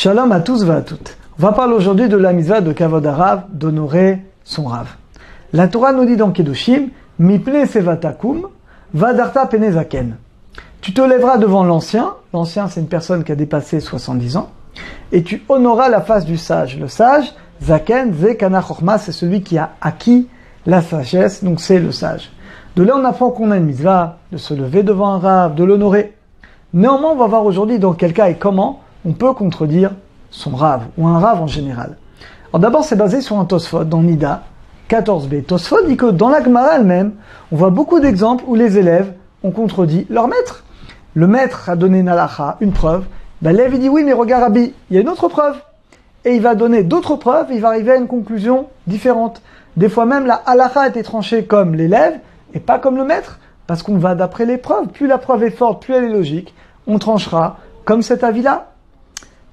Shalom à tous et à toutes. On va parler aujourd'hui de la mitzvah de Kavod Harav, d'honorer son Rav. La Torah nous dit dans Kedoshim, Mipne sevatakum, vadarta pene zaken. Tu te lèveras devant l'ancien. L'ancien, c'est une personne qui a dépassé 70 ans. Et tu honoreras la face du sage. Le sage, zaken, ze kana chorma, c'est celui qui a acquis la sagesse, donc c'est le sage. De là, on apprend qu'on a une mitzvah, de se lever devant un Rav, de l'honorer. Néanmoins, on va voir aujourd'hui dans quel cas et comment on peut contredire son Rav, ou un Rav en général. Alors d'abord, c'est basé sur un Tosfot, dans Nida, 14b. Tosfot dit que dans la Gemara elle-même, on voit beaucoup d'exemples où les élèves ont contredit leur maître. Le maître a donné une halacha, une preuve. L'élève il dit oui, mais regarde Rabbi, il y a une autre preuve. Et il va donner d'autres preuves, et il va arriver à une conclusion différente. Des fois même, la halacha a été tranchée comme l'élève, et pas comme le maître, parce qu'on va d'après les preuves. Plus la preuve est forte, plus elle est logique, on tranchera comme cet avis-là.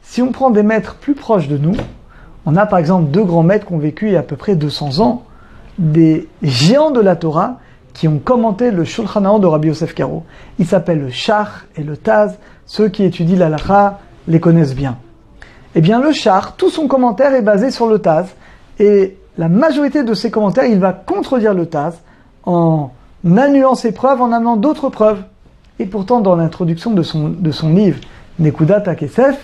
Si on prend des maîtres plus proches de nous, on a par exemple deux grands maîtres qui ont vécu il y a à peu près 200 ans, des géants de la Torah qui ont commenté le Shulchan Aruch de Rabbi Yosef Karo. Ils s'appellent le Shach et le Taz. Ceux qui étudient la halakha les connaissent bien. Eh bien le Shach, tout son commentaire est basé sur le Taz, et la majorité de ses commentaires, il va contredire le Taz en annulant ses preuves, en amenant d'autres preuves. Et pourtant, dans l'introduction de son livre, Nekudat HaKesef,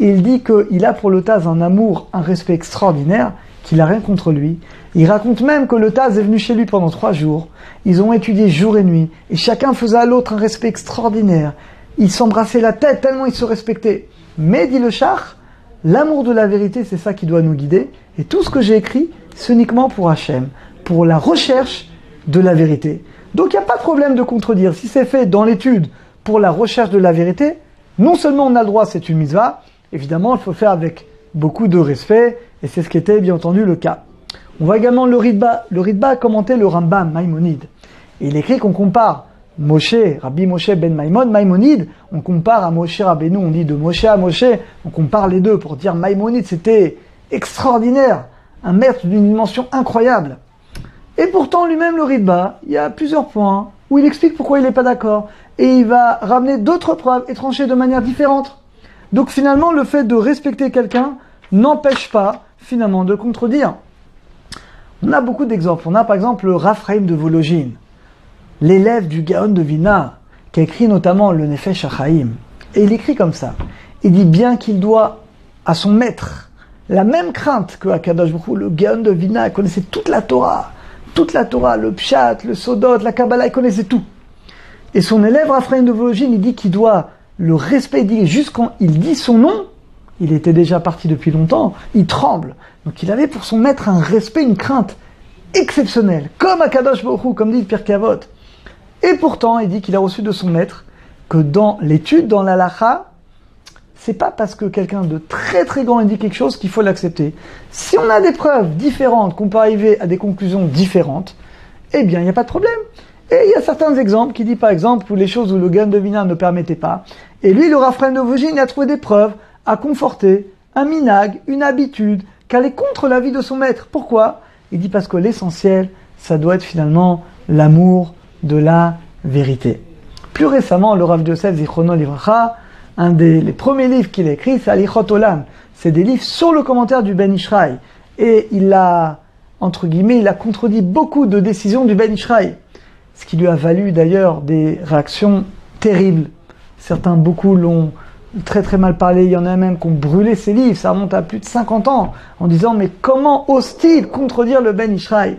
il dit qu'il a pour le Taz un amour, un respect extraordinaire, qu'il n'a rien contre lui. Il raconte même que le Taz est venu chez lui pendant 3 jours. Ils ont étudié jour et nuit, et chacun faisait à l'autre un respect extraordinaire. Ils s'embrassaient la tête tellement ils se respectaient. Mais, dit le Shach, l'amour de la vérité, c'est ça qui doit nous guider. Et tout ce que j'ai écrit, c'est uniquement pour Hachem, pour la recherche de la vérité. Donc il n'y a pas de problème de contredire. Si c'est fait dans l'étude pour la recherche de la vérité, non seulement on a le droit, c'est une mitzvah, évidemment il faut faire avec beaucoup de respect, et c'est ce qui était bien entendu le cas. On voit également le Ritba. Le Ritba a commenté le Rambam, Maïmonide. Et il écrit qu'on compare Moshe, Rabbi Moshe ben Maïmonide, on compare à Moshe Rabbeinu, on dit de Moshe à Moshe, on compare les deux pour dire Maïmonide c'était extraordinaire, un maître d'une dimension incroyable. Et pourtant, lui-même, le Ritba, il y a plusieurs points où il explique pourquoi il n'est pas d'accord. Et il va ramener d'autres preuves et trancher de manière différente. Donc finalement, le fait de respecter quelqu'un n'empêche pas, finalement, de contredire. On a beaucoup d'exemples. On a par exemple le Raphaïm de Vologine, l'élève du Gaon de Vilna, qui a écrit notamment le Nefesh HaChaim. Et il écrit comme ça. Il dit bien qu'il doit à son maître la même crainte que Akadosh Baruch Hu. Le Gaon de Vilna connaissait toute la Torah, le Pshat, le Sodot, la Kabbalah, il connaissait tout. Et son élève Raphaïm de Vologine, il dit qu'il doit le respecter. Juste quand il dit son nom, il était déjà parti depuis longtemps, il tremble. Donc il avait pour son maître un respect, une crainte exceptionnelle, comme Akadosh Baruch Hu, comme dit Pirkei Avot. Et pourtant, il dit qu'il a reçu de son maître que dans l'étude, dans la halakha, c'est pas parce que quelqu'un de très très grand dit quelque chose qu'il faut l'accepter. Si on a des preuves différentes, qu'on peut arriver à des conclusions différentes, eh bien, il n'y a pas de problème. Et il y a certains exemples qui disent par exemple où les choses où le Gaon de Vilna ne permettait pas. Et lui, le Raphaïm de Vologine, il a trouvé des preuves à conforter un minag, une habitude, qui allait contre l'avis de son maître. Pourquoi? Il dit parce que l'essentiel, ça doit être finalement l'amour de la vérité. Plus récemment, le Rav Yosef Zichrono Livracha, les premiers livres qu'il a écrits, c'est Alichot Olam. C'est des livres sur le commentaire du Ben Ishraï. Et il a, entre guillemets, il a contredit beaucoup de décisions du Ben Ishraï. Ce qui lui a valu d'ailleurs des réactions terribles. Certains, beaucoup l'ont très très mal parlé. Il y en a même qui ont brûlé ses livres. Ça remonte à plus de 50 ans. En disant, mais comment ose-t-il contredire le Ben Ishraï?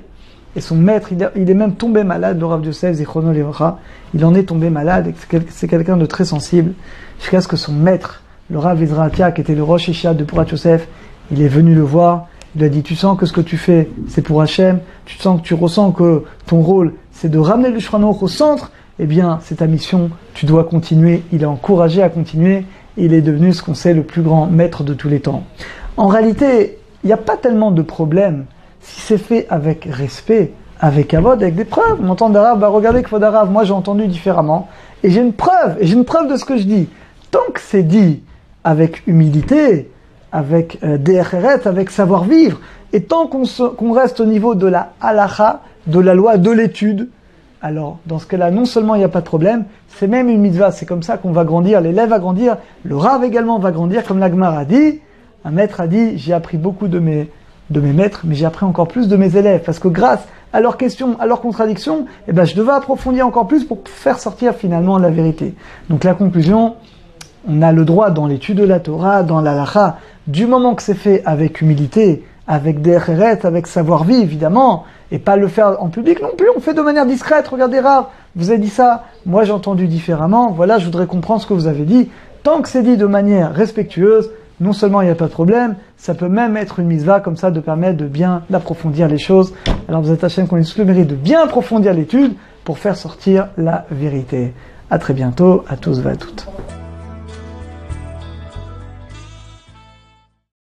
Et son maître, il est même tombé malade, le Rav Yosef Zichrono Livracha. Il en est tombé malade. C'est quelqu'un de très sensible. Jusqu'à ce que son maître, le Rav Izrahatia, qui était le Rosh Yeshiva de Porat Yosef, il est venu le voir. Il lui a dit, tu sens que ce que tu fais, c'est pour Hachem. Tu ressens que ton rôle, c'est de ramener le Shulchan Aruch au centre. Eh bien, c'est ta mission. Tu dois continuer. Il a encouragé à continuer. Il est devenu ce qu'on sait le plus grand maître de tous les temps. En réalité, il n'y a pas tellement de problème si c'est fait avec respect, avec avod, avec des preuves. On entend d'arabe, regardez que d'arabe, moi j'ai entendu différemment, et j'ai une preuve de ce que je dis. Tant que c'est dit avec humilité, avec derecheret, avec savoir-vivre, et tant qu'on reste au niveau de la halakha, de la loi, de l'étude, alors dans ce cas-là, non seulement il n'y a pas de problème, c'est même une mitzvah, c'est comme ça qu'on va grandir, l'élève va grandir, le Rav également va grandir, comme la Gemara a dit. Un maître a dit, j'ai appris beaucoup de mes maîtres, mais j'ai appris encore plus de mes élèves, parce que grâce à leurs questions, à leurs contradictions, eh ben, je devais approfondir encore plus pour faire sortir finalement la vérité. Donc la conclusion, on a le droit dans l'étude de la Torah, dans la halakha, du moment que c'est fait avec humilité, avec derech, avec savoir-vivre évidemment, et pas le faire en public non plus, on fait de manière discrète, regardez Rav, vous avez dit ça, moi j'ai entendu différemment, voilà, je voudrais comprendre ce que vous avez dit. Tant que c'est dit de manière respectueuse, non seulement il n'y a pas de problème, ça peut même être une mitzvah comme ça de permettre de bien approfondir les choses. Alors vous êtes Hachem qu'on ait tous le mérite de bien approfondir l'étude pour faire sortir la vérité. À très bientôt, à tous et à toutes.